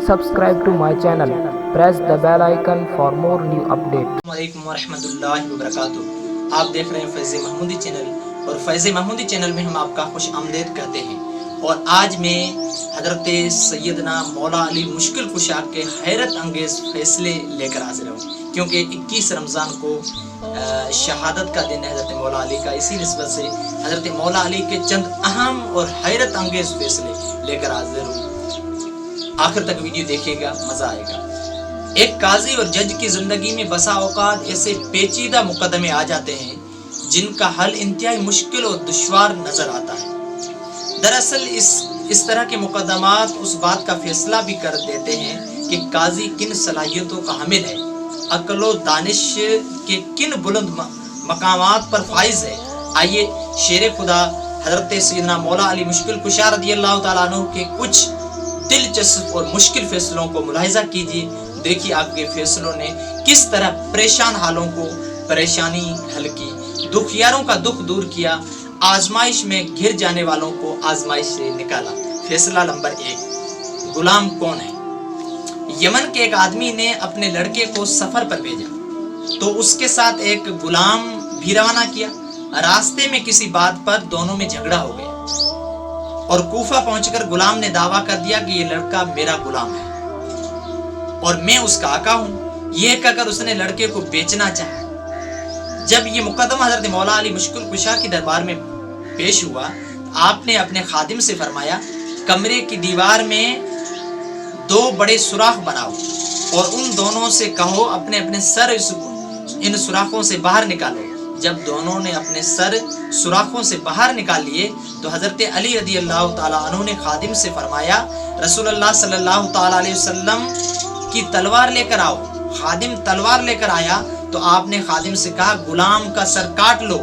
subscribe to my channel. Press the bell icon for more new updates. अस्सलामुअलैकुम वरहमतुल्लाहि वबरकातुहू। आप देख रहे हैं फैज़ महमूदी चैनल और फैज़ महमूदी चैनल में हम आपका खुश आमदीद कहते हैं। और आज मैं हज़रत सैयदना मौला अली मुश्किल कुशा के हैरत अंगेज़ फैसले लेकर हाजिर हूँ, क्योंकि 21 रमज़ान को शहादत का दिन है हज़रत मौला अली का। इसी निस्बत से हज़रत मौला अली के चंद अहम और हैरत अंगेज़ फैसले लेकर हाजिर हूँ। आखिर तक वीडियो देखिएगा, मज़ा आएगा। एक काजी और जज की ज़िंदगी में बसा औकात ऐसे पेचीदा मुकदमे आ जाते हैं जिनका हल इंतहाई मुश्किल और दुश्वार नज़र आता है। दरअसल इस तरह के मुकदमात उस बात का फैसला भी कर देते हैं कि काजी किन सलाहियतों का हामिल है, अक्ल व दानिश के किन बुलंद मकामात पर फाइज है। आइए शेर खुदा हज़रत सैयदना मौला अली मुश्किल कुशा रज़ियल्लाहु ताला अन्हु के कुछ दिलचस्प और मुश्किल फैसलों को मुलाहिजा कीजिए। देखिए आपके फैसलों ने किस तरह परेशान हालों को परेशानी हल की, दुखियारों का दुख दूर किया, आजमाइश में घिर जाने वालों को आजमाइश से निकाला। फैसला नंबर 1, गुलाम कौन है। यमन के एक आदमी ने अपने लड़के को सफर पर भेजा तो उसके साथ एक गुलाम भी रवाना किया। रास्ते में किसी बात पर दोनों में झगड़ा हो गया और कूफा पहुंचकर गुलाम ने दावा कर दिया कि ये लड़का मेरा गुलाम है और मैं उसका आका हूं। यह कहकर उसने लड़के को बेचना चाहा। जब ये मुकदमा हजरत मौला अली मुश्किल कुशा की दरबार में पेश हुआ, आपने अपने खादिम से फरमाया, कमरे की दीवार में 2 बड़े सुराख बनाओ और उन दोनों से कहो अपने अपने सर इन सुराखों से बाहर निकालो। जब दोनों ने अपने सर सुराखों से बाहर निकाल लिए तो हजरत अली रज़ियल्लाहु ताला अन्हु ने खादिम से फरमाया, रसूलुल्लाह सल्लल्लाहु ताला अलैहि वसल्लम की तलवार लेकर आओ। खादिम तलवार लेकर आया तो आपने खादिम से कहा, गुलाम का सर काट लो।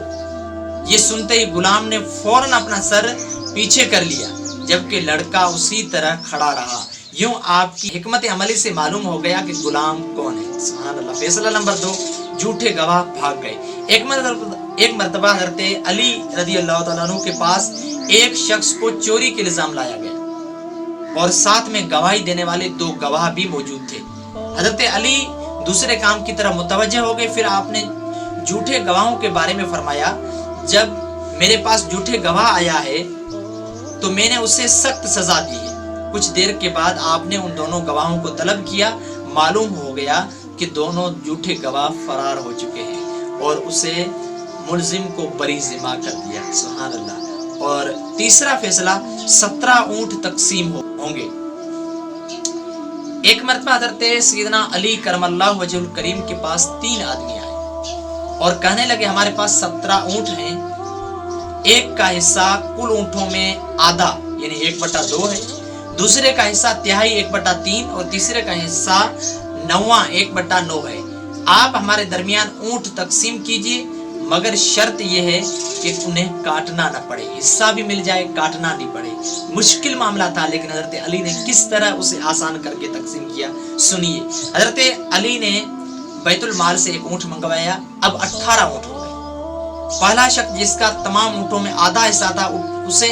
ये सुनते ही गुलाम ने फौरन अपना सर पीछे कर लिया, जबकि लड़का उसी तरह खड़ा रहा। यूं आपकी हिकमत अमली से मालूम हो गया कि गुलाम कौन है। सुभान अल्लाह। फैसला नंबर 2, झूठे गवाह भाग गए। एक मर्तबा हज़रत अली रज़ियल्लाहु ताला अन्हु के पास एक शख्स को चोरी के इल्जाम लाया गया और साथ में गवाही देने वाले 2 गवाह भी मौजूद थे। हज़रत अली दूसरे काम की तरफ मुतवज्जह हो गए। फिर आपने झूठे गवाहों के बारे में फरमाया, जब मेरे पास झूठे गवाह आया है तो मैंने उसे सख्त सजा दी है। कुछ देर के बाद आपने उन दोनों गवाहों को तलब किया। मालूम हो गया कि दोनों झूठे गवाह फरार हो चुके हैं और उसे मुल्जिम को बरी ज़िम्मा कर दिया। सुभान अल्लाह। और तीसरा फैसला, 17 ऊंट तकसीम होंगे। एक मरतबा हज़रत सैयदना अली करमल्लाहु वजहुल करीम के पास 3 आदमी आए और कहने लगे, हमारे पास 17 ऊंट हैं। एक का हिस्सा कुल ऊंटों में आधा यानी 1/2 है, दूसरे का हिस्सा तिहाई 1/3 और तीसरे का हिस्सा 9वां 1/9 है। आप हमारे दरमियान ऊंट तकसीम कीजिए, मगर शर्त यह है कि उन्हें काटना न पड़े। हिस्सा भी मिल जाए, काटना नहीं पड़े। मुश्किल मामला था, लेकिन हजरत अली ने किस तरह उसे आसान करके तकसीम किया, सुनिए। हजरत अली ने बैतुल माल से एक ऊंट मंगवाया। अब 18 ऊंट हो गए। पहला शख्स जिसका तमाम ऊंटों में आधा हिस्सा था उसे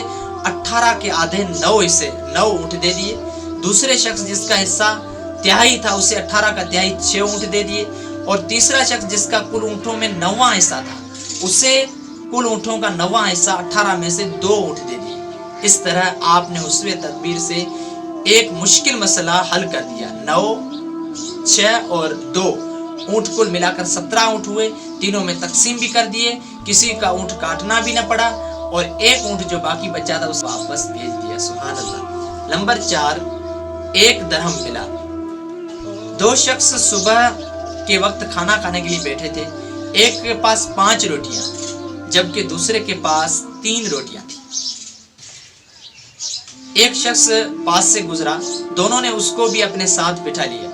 18 के आधे 9 हिस्से 9 ऊंट दे दिए। दूसरे शख्स जिसका हिस्सा तिहाई था उसे 18 का तिहाई 6 ऊंट दे दिए। और तीसरा शख्स जिसका कुल ऊंटों में 9वां हिस्सा था उसे कुल ऊंटों का 9वां हिस्सा 18 में से 2 ऊंट दे दिए। इस तरह आपने उसवे तदबीर से एक मुश्किल मसला हल कर दिया। 9, 6 और 2 ऊंट कुल मिलाकर 17 ऊंट हुए। तीनों में तकसीम भी कर दिए, किसी का ऊंट काटना भी न पड़ा और एक ऊंट जो बाकी बचा था उसे वापस भेज दिया। सुभान अल्लाह। नंबर 4, 1 दरहम मिला। 2 शख्स सुबह के वक्त खाना खाने के लिए बैठे थे। एक के पास 5 रोटियां जबकि दूसरे के पास 3 रोटियां थी। एक शख्स पास से गुजरा, दोनों ने उसको भी अपने साथ बिठा लिया।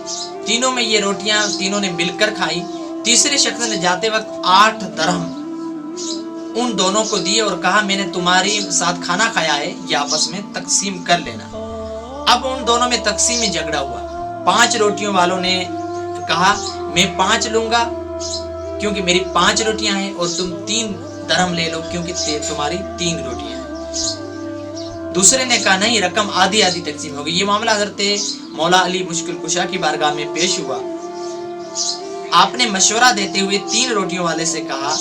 तीनों में ये रोटियां तीनों ने मिलकर खाई। तीसरे शख्स ने जाते वक्त 8 दरहम उन दोनों को दिए और कहा, मैंने तुम्हारी साथ खाना खाया है, ये आपस में तकसीम कर लेना। अब उन दोनों में तकसीम में झगड़ा हुआ। 5 रोटियों वालों ने कहा, मैं 5 लूंगा क्योंकि मेरी 5 रोटियां हैं और तुम 3 दरहम ले लो क्योंकि तुम्हारी 3 रोटियां हैं। دوسرے نے کہا نہیں رقم آدھی آدھی تقسیم ہوگی. یہ معاملہ حضرت مولا علی مشکل کشا کی بارگاہ میں پیش ہوا. آپ نے مشورہ دیتے ہوئے 3 روٹیوں والے سے کہا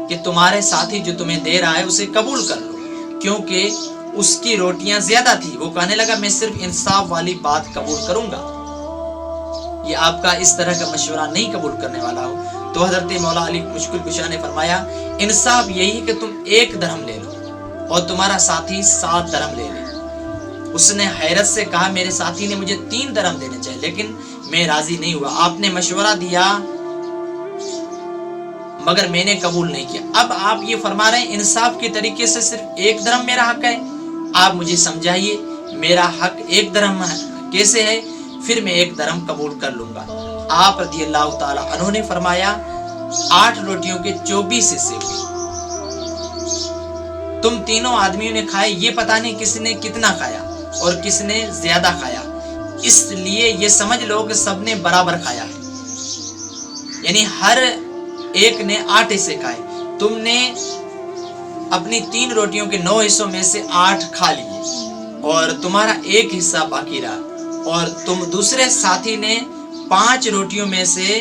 کہ تمہارے ساتھی جو تمہیں دے رہا ہے اسے قبول کر لو, کیونکہ اس کی روٹیاں زیادہ تھی. وہ کہنے لگا میں صرف انصاف والی بات قبول کروں گا, یہ آپ کا اس طرح کا مشورہ نہیں قبول کرنے والا ہو. تو حضرت مولا علی مشکل کشا نے فرمایا انصاف یہی ہے کہ تم 1 درہم لے لو اور تمہارا ساتھی 7 درہم لے لے. اس نے حیرت سے کہا میرے ساتھی نے مجھے 3 درہم دینے چاہیے لیکن میں راضی نہیں ہوا. آپ نے مشورہ دیا مگر میں نے قبول نہیں کیا. اب آپ یہ فرما رہے ہیں انصاف کے طریقے سے صرف 1 درہم میرا حق ہے. آپ مجھے سمجھائیے میرا حق 1 درہم کیسے ہے, پھر میں 1 درہم قبول کر لوں گا. آپ رضی اللہ تعالی عنہ نے فرمایا 8 روٹیوں کے 24 حصے ہوئے. تم تینوں آدمیوں نے کھائے, یہ پتہ نہیں کس نے کتنا کھایا اور کس نے زیادہ کھایا, اس لیے یہ سمجھ لو کہ سب نے برابر کھایا ہے. یعنی ہر ایک نے 8 حصے کھائے. تم نے اپنی 3 روٹیوں کے 9 حصوں میں سے 8 کھا لیے اور تمہارا 1 حصہ باقی رہا, اور تم دوسرے ساتھی نے 5 روٹیوں میں سے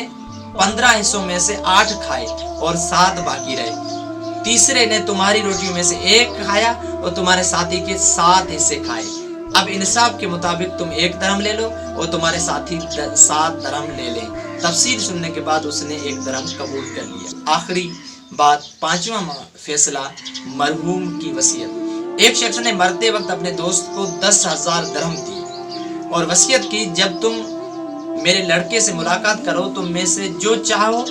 15 حصوں میں سے 8 کھائے اور 7 باقی رہے. تیسرے نے تمہاری روٹیوں میں سے 1 کھایا اور تمہارے ساتھی کے 7 حصے کھائے. اب انصاف کے مطابق تم 1 درہم لے لو اور تمہارے ساتھی 7 درہم لے لیں. تفصیل سننے کے بعد اس نے 1 درہم قبول کر لیا. آخری بات 5واں فیصلہ مرحوم کی وصیت. ایک شخص نے مرتے وقت اپنے دوست کو 10,000 درہم دی اور وصیت کی جب تم میرے لڑکے سے ملاقات کرو تم میں سے جو چاہو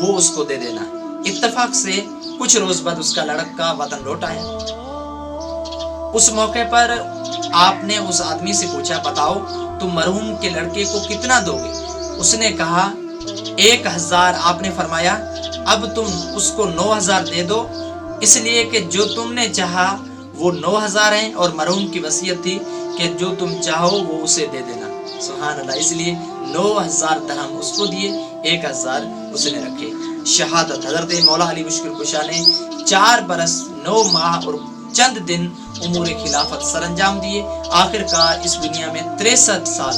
وہ اس کو دے دینا. اتفاق سے کچھ روز بعد اس کا لڑکا وطن لوٹ آیا. اس موقع پر آپ نے اس آدمی سے پوچھا بتاؤ تم مرحوم کے لڑکے کو کتنا دو گے. اس نے کہا 1,000. آپ نے فرمایا اب تم اس کو 9,000 دے دو, اس لیے کہ جو تم نے چاہا وہ 9,000 ہیں اور مرحوم کی وصیت تھی کہ جو تم چاہو وہ اسے دے دینا. سبحان اللہ. اس لیے 9,000 درہم اس کو دیے, 1,000 اس نے رکھے. شہادت. حضرت مولا علی مشکل کشا نے 4 برس 9 ماہ اور چند دن امور خلافت سر انجام دیے. آخر کار اس دنیا میں 63 سال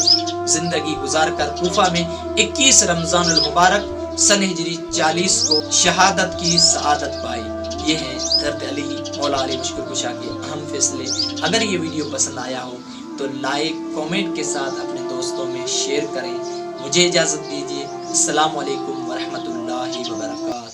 زندگی گزار کر کوفہ میں 21 رمضان المبارک سن ہجری 40 کو شہادت کی سعادت پائی. یہ ہیں حضرت علی مولا علی مشکل کشا کے اہم فیصلے. اگر یہ ویڈیو پسند آیا ہو تو لائک کومنٹ کے ساتھ اپنے دوستوں میں شیئر کریں. مجھے اجازت دیجیے. السلام علیکم ورحمۃ اللہ وبرکاتہ.